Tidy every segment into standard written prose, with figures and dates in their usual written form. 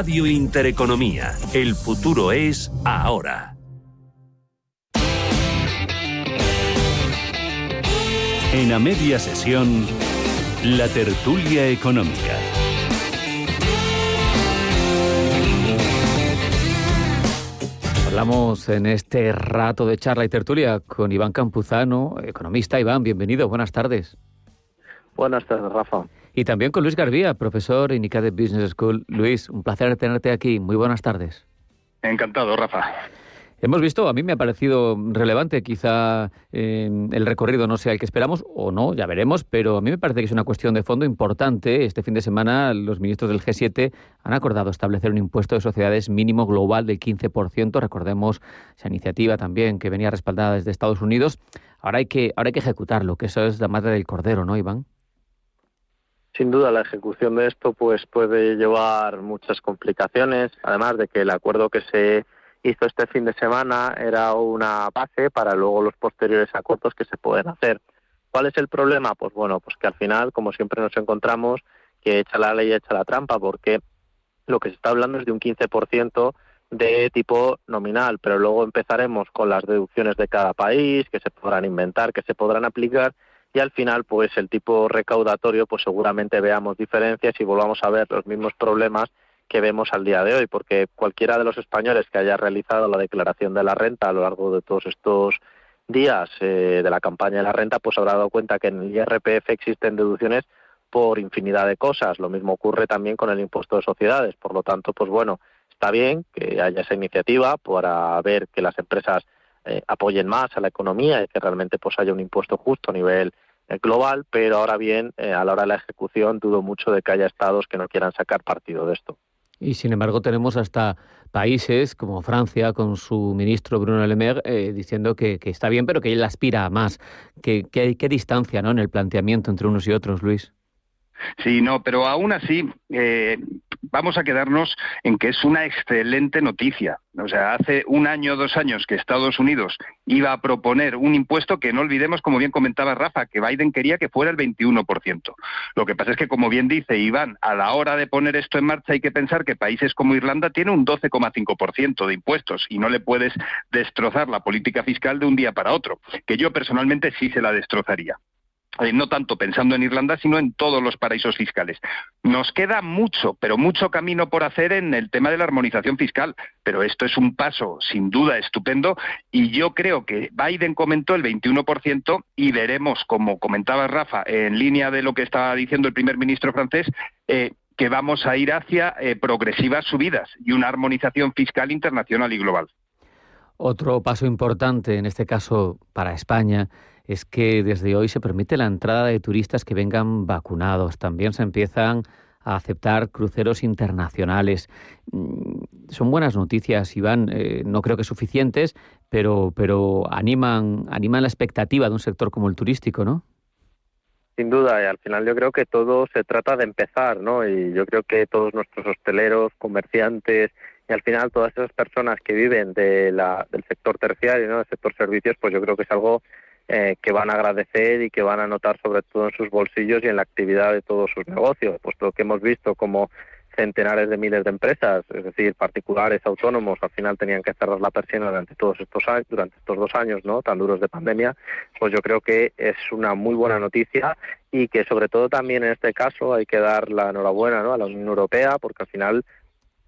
Radio Intereconomía. El futuro es ahora. En A Media Sesión, la tertulia económica. Hablamos en este rato de charla y tertulia con Iván Campuzano, economista. Iván, bienvenido, buenas tardes. Buenas tardes, Rafa. Y también con Luis Garbía, profesor en ICADE Business School. Luis, un placer tenerte aquí. Muy buenas tardes. Encantado, Rafa. Hemos visto, a mí me ha parecido relevante, quizá el recorrido no sea el que esperamos, o no, ya veremos, pero a mí me parece que es una cuestión de fondo importante. Este fin de semana los ministros del G7 han acordado establecer un impuesto de sociedades mínimo global del 15%. Recordemos esa iniciativa también que venía respaldada desde Estados Unidos. Ahora hay que ejecutarlo, que eso es la madre del cordero, ¿no, Iván? Sin duda, la ejecución de esto pues puede llevar muchas complicaciones, además de que el acuerdo que se hizo este fin de semana era una base para luego los posteriores acuerdos que se pueden hacer. ¿Cuál es el problema? Pues bueno, pues que al final, como siempre nos encontramos, que echa la ley, echa la trampa, porque lo que se está hablando es de un 15% de tipo nominal, pero luego empezaremos con las deducciones de cada país, que se podrán inventar, que se podrán aplicar, y al final pues el tipo recaudatorio pues seguramente veamos diferencias y volvamos a ver los mismos problemas que vemos al día de hoy, porque cualquiera de los españoles que haya realizado la declaración de la renta a lo largo de todos estos días de la campaña de la renta, pues habrá dado cuenta que en el IRPF existen deducciones por infinidad de cosas. Lo mismo ocurre también con el impuesto de sociedades. Por lo tanto, pues bueno, está bien que haya esa iniciativa para ver que las empresas apoyen más a la economía y que realmente pues haya un impuesto justo a nivel global, pero ahora bien, a la hora de la ejecución dudo mucho de que haya estados que no quieran sacar partido de esto. Y sin embargo tenemos hasta países como Francia con su ministro Bruno Le Maire diciendo que está bien, pero que él aspira a más. ¿Qué distancia, ¿no?, en el planteamiento entre unos y otros, Luis? Sí, no, pero aún así vamos a quedarnos en que es una excelente noticia. O sea, hace 1 año, 2 años que Estados Unidos iba a proponer un impuesto que no olvidemos, como bien comentaba Rafa, que Biden quería que fuera el 21%. Lo que pasa es que, como bien dice Iván, a la hora de poner esto en marcha hay que pensar que países como Irlanda tienen un 12,5% de impuestos y no le puedes destrozar la política fiscal de un día para otro, que yo personalmente sí se la destrozaría. No tanto pensando en Irlanda, sino en todos los paraísos fiscales. Nos queda mucho, pero mucho camino por hacer en el tema de la armonización fiscal, pero esto es un paso sin duda estupendo y yo creo que Biden comentó el 21% y veremos, como comentaba Rafa, en línea de lo que estaba diciendo el primer ministro francés, que vamos a ir hacia progresivas subidas y una armonización fiscal internacional y global. Otro paso importante, en este caso para España, es que desde hoy se permite la entrada de turistas que vengan vacunados. También se empiezan a aceptar cruceros internacionales. Son buenas noticias, Iván. No creo que suficientes, pero animan la expectativa de un sector como el turístico, ¿no? Sin duda, y al final yo creo que todo se trata de empezar, ¿no? Y yo creo que todos nuestros hosteleros, comerciantes y al final todas esas personas que viven del sector terciario, ¿no?, del sector servicios, pues yo creo que es algo que van a agradecer y que van a notar sobre todo en sus bolsillos y en la actividad de todos sus negocios, puesto que hemos visto como centenares de miles de empresas, es decir, particulares, autónomos, al final tenían que cerrar la persiana durante estos 2 años, ¿no?, tan duros de pandemia. Pues yo creo que es una muy buena noticia y que sobre todo también en este caso hay que dar la enhorabuena, ¿no?, a la Unión Europea, porque al final,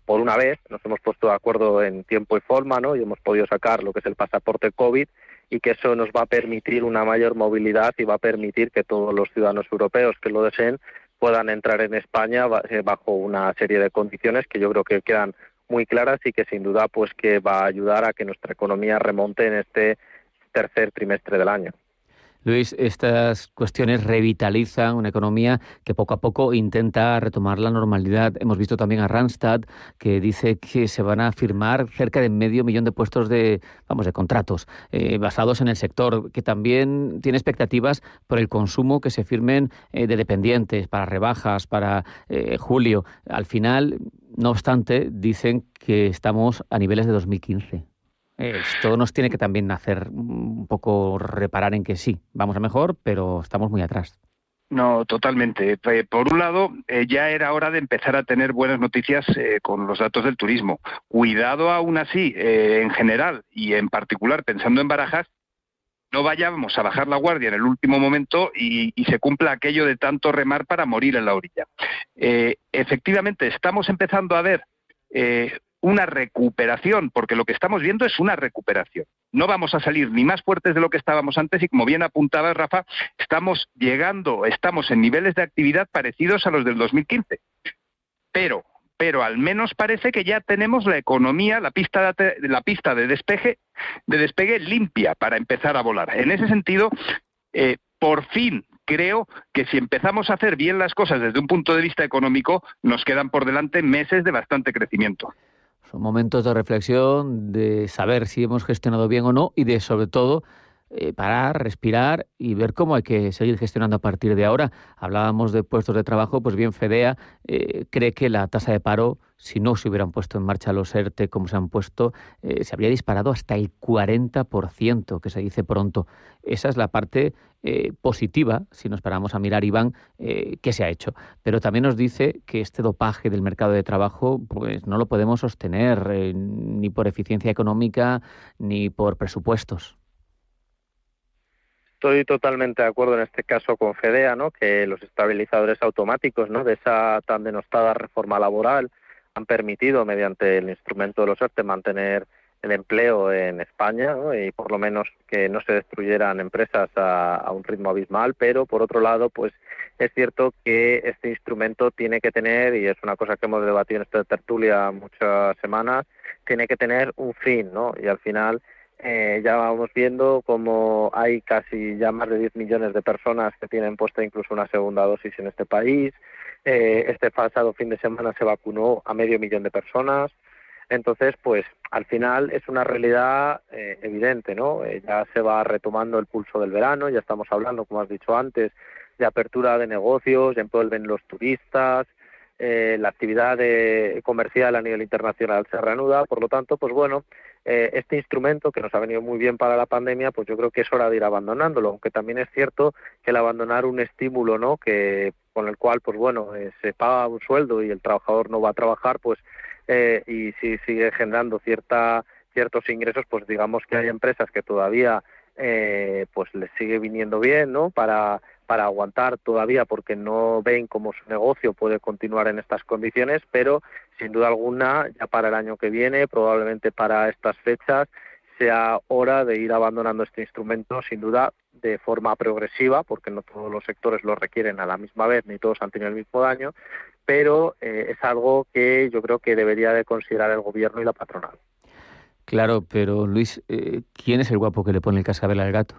por una vez, nos hemos puesto de acuerdo en tiempo y forma, ¿no?, y hemos podido sacar lo que es el pasaporte COVID, y que eso nos va a permitir una mayor movilidad y va a permitir que todos los ciudadanos europeos que lo deseen puedan entrar en España bajo una serie de condiciones que yo creo que quedan muy claras y que sin duda pues que va a ayudar a que nuestra economía remonte en este tercer trimestre del año. Luis, estas cuestiones revitalizan una economía que poco a poco intenta retomar la normalidad. Hemos visto también a Randstad, que dice que se van a firmar cerca de 500.000 de puestos de contratos basados en el sector, que también tiene expectativas por el consumo que se firmen de dependientes, para rebajas, para julio. Al final, no obstante, dicen que estamos a niveles de 2015. Esto nos tiene que también hacer un poco reparar en que sí, vamos a mejor, pero estamos muy atrás. No, totalmente. Por un lado, ya era hora de empezar a tener buenas noticias con los datos del turismo. Cuidado aún así, en general y en particular pensando en Barajas, no vayamos a bajar la guardia en el último momento y se cumpla aquello de tanto remar para morir en la orilla. Efectivamente, estamos empezando a ver una recuperación, porque lo que estamos viendo es una recuperación. No vamos a salir ni más fuertes de lo que estábamos antes y, como bien apuntaba Rafa, estamos en niveles de actividad parecidos a los del 2015. Pero al menos parece que ya tenemos la economía, la pista de despegue limpia para empezar a volar. En ese sentido, por fin creo que si empezamos a hacer bien las cosas desde un punto de vista económico, nos quedan por delante meses de bastante crecimiento. Son momentos de reflexión, de saber si hemos gestionado bien o no y de, sobre todo, parar, respirar y ver cómo hay que seguir gestionando a partir de ahora. Hablábamos de puestos de trabajo, pues bien, Fedea cree que la tasa de paro, si no se hubieran puesto en marcha los ERTE como se han puesto, se habría disparado hasta el 40%, que se dice pronto. Esa es la parte positiva, si nos paramos a mirar, Iván, qué se ha hecho. Pero también nos dice que este dopaje del mercado de trabajo pues no lo podemos sostener ni por eficiencia económica ni por presupuestos. Estoy totalmente de acuerdo en este caso con Fedea, ¿no? Que los estabilizadores automáticos, ¿no?, de esa tan denostada reforma laboral han permitido, mediante el instrumento de los ERTE, mantener el empleo en España, ¿no? Y por lo menos que no se destruyeran empresas a un ritmo abismal, pero por otro lado, pues es cierto que este instrumento tiene que tener, y es una cosa que hemos debatido en esta tertulia muchas semanas, tiene que tener un fin, ¿no? Y al final ya vamos viendo como hay casi ya más de 10 millones de personas que tienen puesta incluso una segunda dosis en este país. Este pasado fin de semana se vacunó a 500.000 de personas. Entonces, pues al final es una realidad evidente, ¿no? Ya se va retomando el pulso del verano, ya estamos hablando, como has dicho antes, de apertura de negocios, ya vuelven los turistas, la actividad comercial a nivel internacional se reanuda. Por lo tanto, pues bueno, este instrumento que nos ha venido muy bien para la pandemia, pues yo creo que es hora de ir abandonándolo, aunque también es cierto que el abandonar un estímulo, ¿no?, que con el cual, pues bueno, se paga un sueldo y el trabajador no va a trabajar, pues y si sigue generando ciertos ingresos, pues digamos que hay empresas que todavía pues les sigue viniendo bien, ¿no?, para aguantar todavía, porque no ven cómo su negocio puede continuar en estas condiciones, pero sin duda alguna ya para el año que viene, probablemente para estas fechas, sea hora de ir abandonando este instrumento, sin duda de forma progresiva, porque no todos los sectores lo requieren a la misma vez, ni todos han tenido el mismo daño, pero es algo que yo creo que debería de considerar el gobierno y la patronal. Claro, pero Luis, ¿quién es el guapo que le pone el cascabel al gato?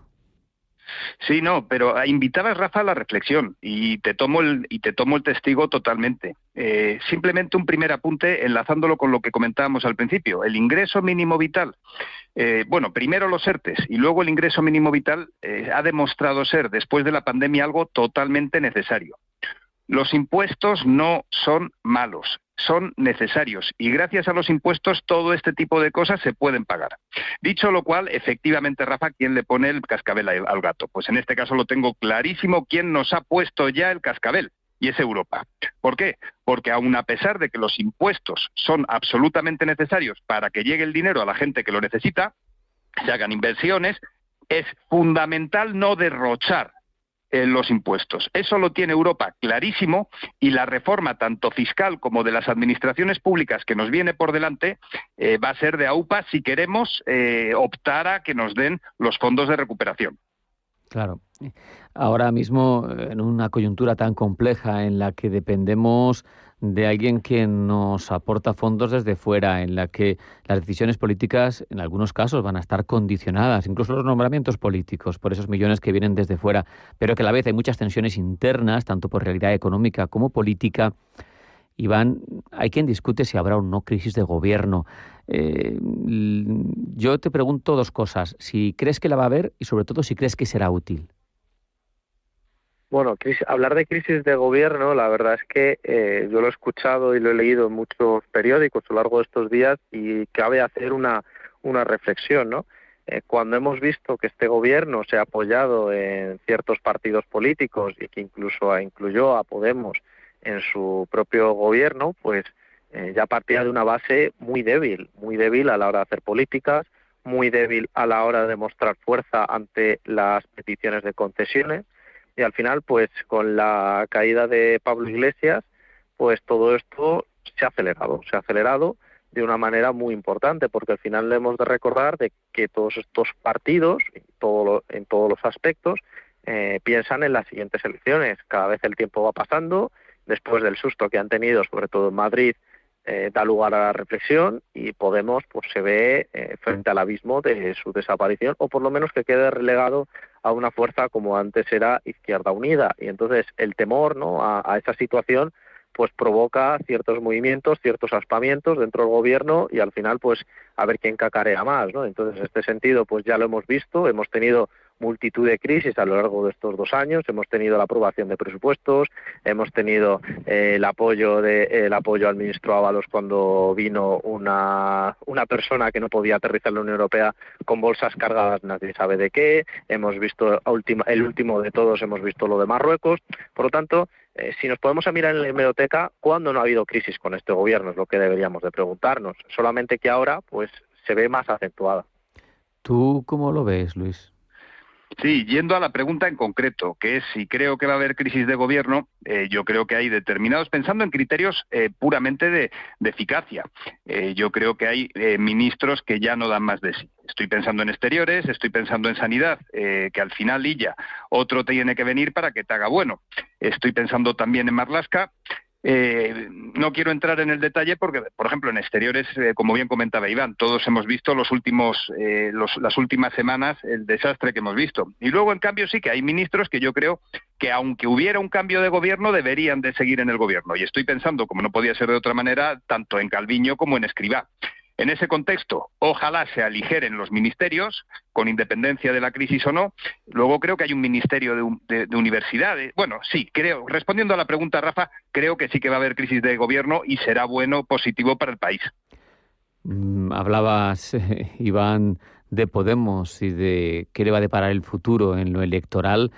Sí, no, pero invitabas, Rafa, a la reflexión y te tomo el testigo totalmente. Simplemente un primer apunte enlazándolo con lo que comentábamos al principio. El ingreso mínimo vital, primero los ERTES y luego el ingreso mínimo vital ha demostrado ser, después de la pandemia, algo totalmente necesario. Los impuestos no son malos, son necesarios y gracias a los impuestos todo este tipo de cosas se pueden pagar. Dicho lo cual, efectivamente, Rafa, ¿quién le pone el cascabel al gato? Pues en este caso lo tengo clarísimo, quién nos ha puesto ya el cascabel, y es Europa. ¿Por qué? Porque aun a pesar de que los impuestos son absolutamente necesarios para que llegue el dinero a la gente que lo necesita, se hagan inversiones, es fundamental no derrochar los impuestos. Eso lo tiene Europa clarísimo y la reforma tanto fiscal como de las administraciones públicas que nos viene por delante va a ser de AUPA si queremos optar a que nos den los fondos de recuperación. Claro. Ahora mismo, en una coyuntura tan compleja en la que dependemos de alguien que nos aporta fondos desde fuera, en la que las decisiones políticas en algunos casos van a estar condicionadas, incluso los nombramientos políticos, por esos millones que vienen desde fuera, pero que a la vez hay muchas tensiones internas, tanto por realidad económica como política. Iván, hay quien discute si habrá o no crisis de gobierno. Yo te pregunto dos cosas. Si crees que la va a haber y sobre todo si crees que será útil. Bueno, hablar de crisis de gobierno, la verdad es que yo lo he escuchado y lo he leído en muchos periódicos a lo largo de estos días y cabe hacer una reflexión, ¿no? cuando hemos visto que este gobierno se ha apoyado en ciertos partidos políticos y que incluso incluyó a Podemos en su propio gobierno, pues ya partía de una base muy débil a la hora de hacer políticas, muy débil a la hora de mostrar fuerza ante las peticiones de concesiones, y al final, pues con la caída de Pablo Iglesias, pues todo esto se ha acelerado de una manera muy importante, porque al final hemos de recordar de que todos estos partidos, en todos los aspectos, piensan en las siguientes elecciones. Cada vez el tiempo va pasando, después del susto que han tenido, sobre todo en Madrid, da lugar a la reflexión, y Podemos pues se ve frente al abismo de su desaparición, o por lo menos que quede relegado a una fuerza como antes era Izquierda Unida. Y entonces el temor, ¿no?, a esa situación pues provoca ciertos movimientos, ciertos aspamientos dentro del gobierno, y al final pues a ver quién cacarea más, ¿no? Entonces, en este sentido, pues ya lo hemos visto, hemos tenido multitud de crisis a lo largo de estos 2 años, hemos tenido la aprobación de presupuestos, hemos tenido el apoyo al ministro Ábalos cuando vino una persona que no podía aterrizar en la Unión Europea con bolsas cargadas, nadie sabe de qué, hemos visto el último de todos, hemos visto lo de Marruecos. Por lo tanto, si nos podemos mirar en la hemeroteca, ¿cuándo no ha habido crisis con este gobierno? Es lo que deberíamos de preguntarnos, solamente que ahora pues se ve más acentuada. ¿Tú cómo lo ves, Luis? Sí, yendo a la pregunta en concreto, que es si creo que va a haber crisis de gobierno, yo creo que hay determinados, pensando en criterios puramente de eficacia, yo creo que hay ministros que ya no dan más de sí. Estoy pensando en exteriores, estoy pensando en sanidad, que al final otro tiene que venir para que te haga bueno. Estoy pensando también en Marlaska. No quiero entrar en el detalle porque, por ejemplo, en exteriores, como bien comentaba Iván, todos hemos visto las últimas semanas el desastre que hemos visto. Y luego, en cambio, sí que hay ministros que yo creo que, aunque hubiera un cambio de gobierno, deberían de seguir en el gobierno. Y estoy pensando, como no podía ser de otra manera, tanto en Calviño como en Escrivá. En ese contexto, ojalá se aligeren los ministerios, con independencia de la crisis o no. Luego creo que hay un ministerio de universidades. Bueno, sí, creo, respondiendo a la pregunta, Rafa, creo que sí que va a haber crisis de gobierno y será positivo para el país. Hablabas, Iván, de Podemos y de qué le va a deparar el futuro en lo electoral,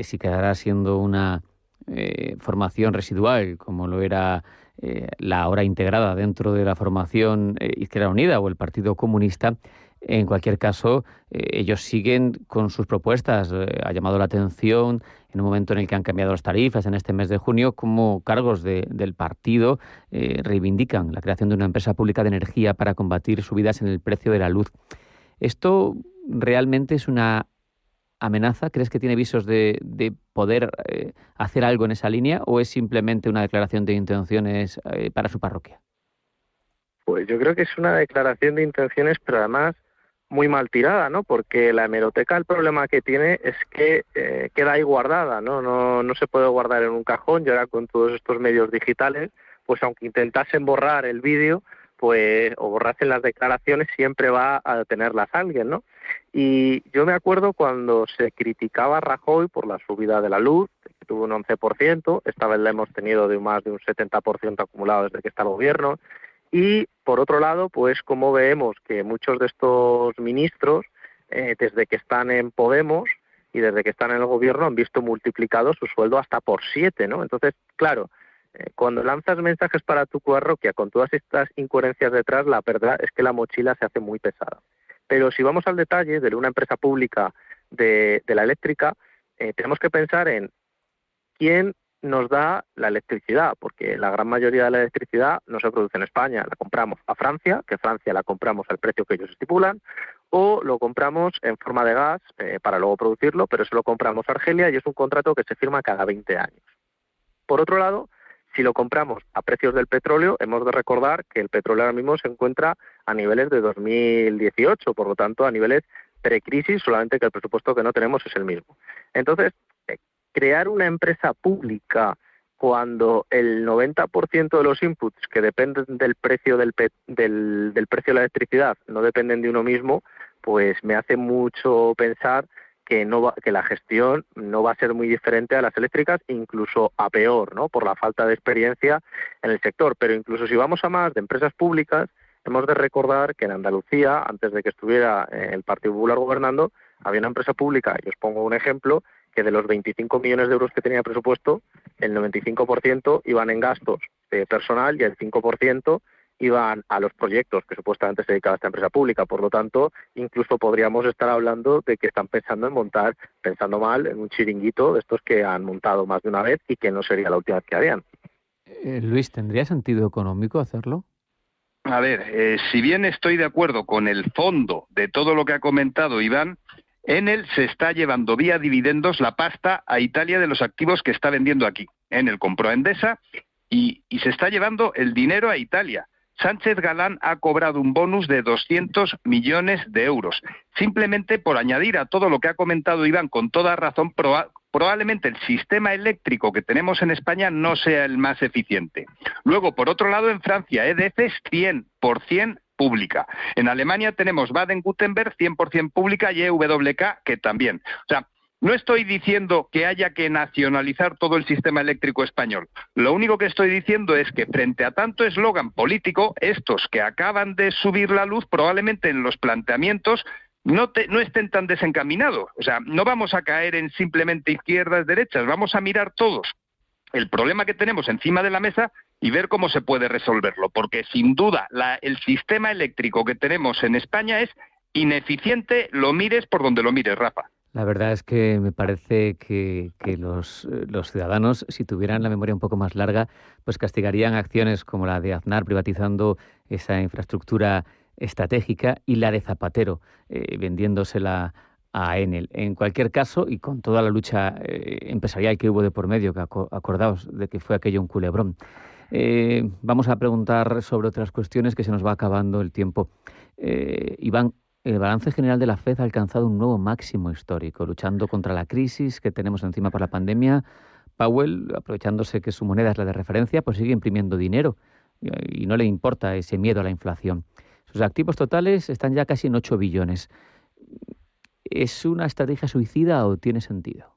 si quedará siendo una formación residual, como lo era la ahora integrada dentro de la formación Izquierda Unida o el Partido Comunista. En cualquier caso, ellos siguen con sus propuestas. Ha llamado la atención en un momento en el que han cambiado las tarifas en este mes de junio, como cargos del partido reivindican la creación de una empresa pública de energía para combatir subidas en el precio de la luz. ¿Esto realmente es una amenaza? ¿Crees que tiene visos de poder hacer algo en esa línea, o es simplemente una declaración de intenciones para su parroquia? Pues yo creo que es una declaración de intenciones, pero además muy mal tirada, ¿no? Porque la hemeroteca, el problema que tiene es que queda ahí guardada, ¿no? No se puede guardar en un cajón, y ahora con todos estos medios digitales, pues aunque intentasen borrar el vídeo, pues o borrasen las declaraciones, siempre va a tenerlas alguien, ¿no? Y yo me acuerdo cuando se criticaba a Rajoy por la subida de la luz, que tuvo un 11%, esta vez la hemos tenido de más de un 70% acumulado desde que está el gobierno. Y, por otro lado, pues como vemos que muchos de estos ministros, desde que están en Podemos y desde que están en el gobierno, han visto multiplicado su sueldo hasta por 7, ¿no? Entonces, claro, cuando lanzas mensajes para tu parroquia con todas estas incoherencias detrás, la verdad es que la mochila se hace muy pesada. Pero si vamos al detalle de una empresa pública de la eléctrica, tenemos que pensar en quién nos da la electricidad, porque la gran mayoría de la electricidad no se produce en España, la compramos a Francia, que Francia la compramos al precio que ellos estipulan, o lo compramos en forma de gas para luego producirlo, pero eso lo compramos a Argelia y es un contrato que se firma cada 20 años. Por otro lado, si lo compramos a precios del petróleo, hemos de recordar que el petróleo ahora mismo se encuentra a niveles de 2018, por lo tanto a niveles precrisis, solamente que el presupuesto que no tenemos es el mismo. Entonces, crear una empresa pública cuando el 90% de los inputs que dependen del precio del precio de la electricidad no dependen de uno mismo, pues me hace mucho pensar que la gestión no va a ser muy diferente a las eléctricas, incluso a peor, ¿no? Por la falta de experiencia en el sector. Pero incluso si vamos a más de empresas públicas, hemos de recordar que en Andalucía, antes de que estuviera el Partido Popular gobernando, había una empresa pública, y os pongo un ejemplo, que de los 25 millones de euros que tenía presupuesto, el 95% iban en gastos de personal y el 5% iban a los proyectos que supuestamente se dedicaba a esta empresa pública. Por lo tanto, incluso podríamos estar hablando de que están pensando en montar, pensando mal, en un chiringuito de estos que han montado más de una vez y que no sería la última vez que harían. Luis, ¿tendría sentido económico hacerlo? A ver, si bien estoy de acuerdo con el fondo de todo lo que ha comentado Iván, Enel se está llevando vía dividendos la pasta a Italia de los activos que está vendiendo aquí. Enel compró a Endesa y se está llevando el dinero a Italia. Sánchez Galán ha cobrado un bonus de 200 millones de euros. Simplemente por añadir a todo lo que ha comentado Iván con toda razón, probablemente el sistema eléctrico que tenemos en España no sea el más eficiente. Luego, por otro lado, en Francia, EDF es 100% pública. En Alemania tenemos Baden-Württemberg 100% pública y EWK que también. O sea, no estoy diciendo que haya que nacionalizar todo el sistema eléctrico español. Lo único que estoy diciendo es que frente a tanto eslogan político, estos que acaban de subir la luz probablemente en los planteamientos no estén tan desencaminados. O sea, no vamos a caer en simplemente izquierdas, derechas, vamos a mirar todos el problema que tenemos encima de la mesa y ver cómo se puede resolverlo, porque sin duda el sistema eléctrico que tenemos en España es ineficiente, lo mires por donde lo mires, Rafa. La verdad es que me parece que los ciudadanos, si tuvieran la memoria un poco más larga, pues castigarían acciones como la de Aznar privatizando esa infraestructura estratégica y la de Zapatero vendiéndosela a Enel. En cualquier caso, y con toda la lucha empresarial que hubo de por medio, que acordaos de que fue aquello un culebrón, vamos a preguntar sobre otras cuestiones que se nos va acabando el tiempo. Iván, el balance general de la FED ha alcanzado un nuevo máximo histórico, luchando contra la crisis que tenemos encima por la pandemia. Powell, aprovechándose que su moneda es la de referencia, pues sigue imprimiendo dinero y no le importa ese miedo a la inflación. Sus activos totales están ya casi en 8 billones. ¿Es una estrategia suicida o tiene sentido?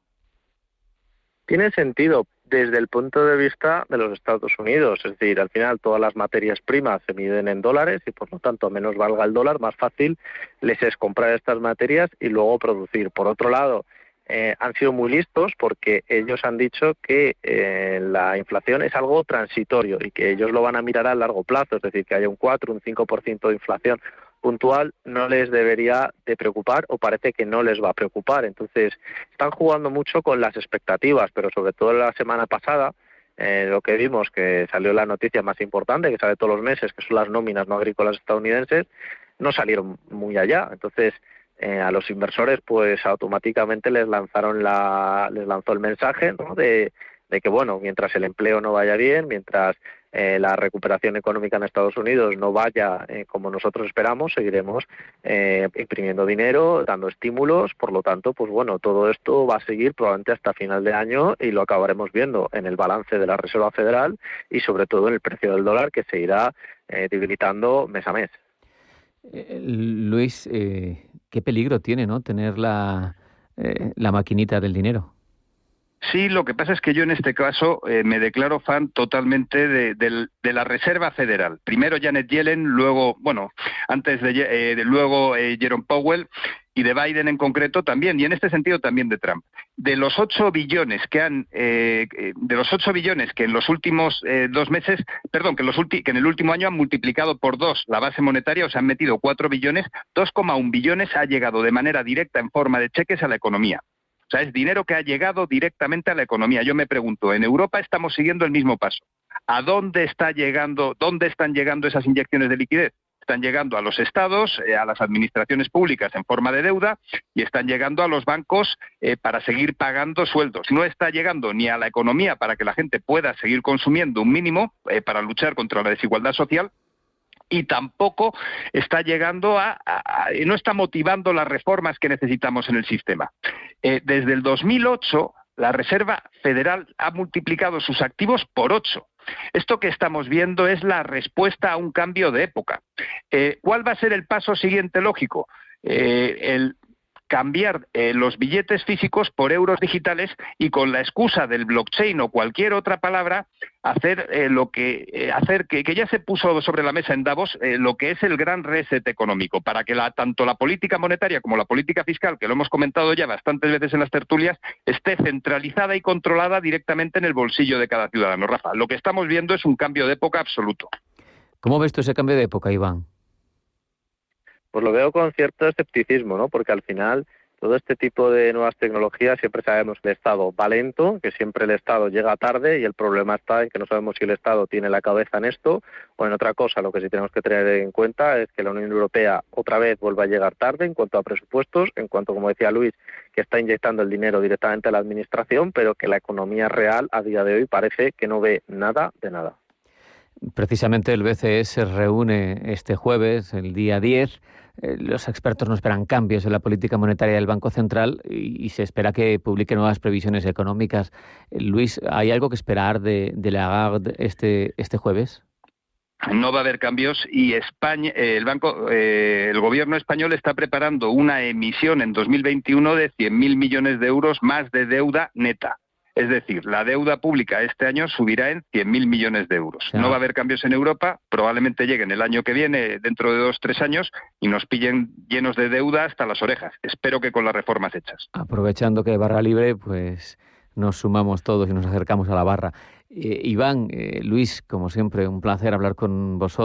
Tiene sentido desde el punto de vista de los Estados Unidos, es decir, al final todas las materias primas se miden en dólares y por lo tanto a menos valga el dólar, más fácil les es comprar estas materias y luego producir. Por otro lado, han sido muy listos porque ellos han dicho que la inflación es algo transitorio y que ellos lo van a mirar a largo plazo, es decir, que haya un 4, un 5% de inflación puntual no les debería de preocupar o parece que no les va a preocupar. Entonces, están jugando mucho con las expectativas, pero sobre todo la semana pasada, lo que vimos, que salió la noticia más importante, que sale todos los meses, que son las nóminas no agrícolas estadounidenses, no salieron muy allá. Entonces, a los inversores, pues automáticamente les lanzó el mensaje, ¿no?, de que, bueno, mientras el empleo no vaya bien, mientras la recuperación económica en Estados Unidos no vaya como nosotros esperamos, seguiremos imprimiendo dinero, dando estímulos. Por lo tanto, pues bueno, todo esto va a seguir probablemente hasta final de año y lo acabaremos viendo en el balance de la Reserva Federal y sobre todo en el precio del dólar, que se irá debilitando mes a mes. Luis, qué peligro tiene, ¿no?, tener la maquinita del dinero. Sí, lo que pasa es que yo en este caso me declaro fan totalmente de la Reserva Federal. Primero Janet Yellen, luego, bueno, luego Jerome Powell y de Biden en concreto también, y en este sentido también de Trump. De los 8 billones que en los últimos 2 meses, que en el último año han multiplicado por 2 la base monetaria, o sea, han metido 4 billones, 2,1 billones ha llegado de manera directa en forma de cheques a la economía. O sea, es dinero que ha llegado directamente a la economía. Yo me pregunto, en Europa estamos siguiendo el mismo paso. ¿A dónde están llegando esas inyecciones de liquidez? Están llegando a los estados, a las administraciones públicas en forma de deuda y están llegando a los bancos para seguir pagando sueldos. No está llegando ni a la economía para que la gente pueda seguir consumiendo un mínimo para luchar contra la desigualdad social, y tampoco está llegando no está motivando las reformas que necesitamos en el sistema. Desde el 2008, la Reserva Federal ha multiplicado sus activos por 8. Esto que estamos viendo es la respuesta a un cambio de época. ¿Cuál va a ser el paso siguiente lógico? cambiar los billetes físicos por euros digitales y con la excusa del blockchain o cualquier otra palabra hacer que ya se puso sobre la mesa en Davos lo que es el gran reset económico, para que tanto la política monetaria como la política fiscal, que lo hemos comentado ya bastantes veces en las tertulias, esté centralizada y controlada directamente en el bolsillo de cada ciudadano. Rafa, lo que estamos viendo es un cambio de época absoluto. ¿Cómo ves tú ese cambio de época, Iván? Pues lo veo con cierto escepticismo, ¿no? Porque al final todo este tipo de nuevas tecnologías siempre sabemos que el Estado va lento, que siempre el Estado llega tarde y el problema está en que no sabemos si el Estado tiene la cabeza en esto o en otra cosa. Lo que sí tenemos que tener en cuenta es que la Unión Europea otra vez vuelve a llegar tarde en cuanto a presupuestos, en cuanto, como decía Luis, que está inyectando el dinero directamente a la administración, pero que la economía real a día de hoy parece que no ve nada de nada. Precisamente el BCE se reúne este jueves, el día 10. Los expertos no esperan cambios en la política monetaria del Banco Central y se espera que publique nuevas previsiones económicas. Luis, ¿hay algo que esperar de Lagarde este jueves? No va a haber cambios y España, el gobierno español está preparando una emisión en 2021 de 100.000 millones de euros más de deuda neta. Es decir, la deuda pública este año subirá en 100.000 millones de euros. No va a haber cambios en Europa, probablemente lleguen el año que viene, dentro de 2-3 años, y nos pillen llenos de deuda hasta las orejas. Espero que con las reformas hechas. Aprovechando que hay barra libre, pues nos sumamos todos y nos acercamos a la barra. Iván, Luis, como siempre, un placer hablar con vosotros.